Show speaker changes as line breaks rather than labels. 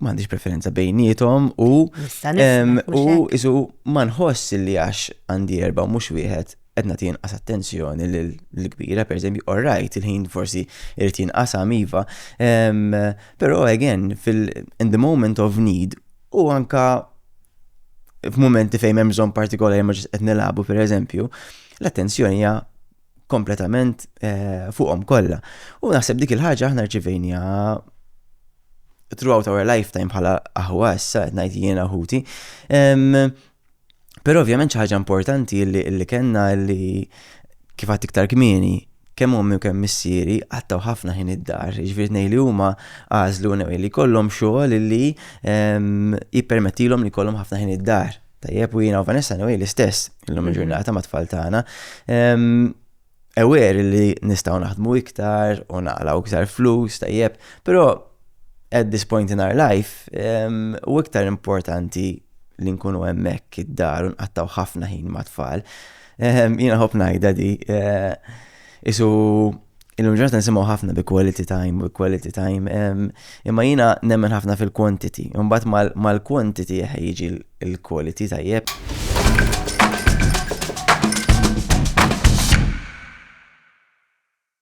m'għandix preferenza bejnietom u isu ma nħoss li għax għandi 4 mhux wieħed qed nagħti inqas attenzjoni l-kbira, pereżempju, alright, il-ħin forsi irid jinqasam iva, però again in the moment of need u anka f'mumenti fejn hemm bżonn partikolari ma ġist qed nilagħbu pereżempju, l-attenzjoni hija kompletament fuqhom kollha. U naħseb dik il-ħaġa aħna rċivejnija throughout our lifetime bħala aħwa issa qed ngħid jiena ħuti. Però ovvjament xi ħaġa importanti li kellna li kif għadt iktar kmieni kemm ommi u kemm missieri għattaw ħafna ħin id-dar, jiġifieri tnejn li huma għażlu li jkollhom xogħol li jippermettilhom li jkollhom ħafna ħin id-dar. Tajjeb u jiena u Vanessa l-istess illum il-ġurnata ma' tfal tagħna. Aware li nistgħu naħdmu iktar u naqlaw iktar flus, tajjeb, però at this point in our life u iktar importanti li nkunu hemmhekk id-dar u nqattaw ħafna ħin ma' tfal. Jiena ħobb ngħidha di isu il-ġurnata nisimgħu ħafna bi quality time, imma jiena nemmen ħafna fil-quantity, u mbagħad mal-quantity jiġi l-quality tajjeb.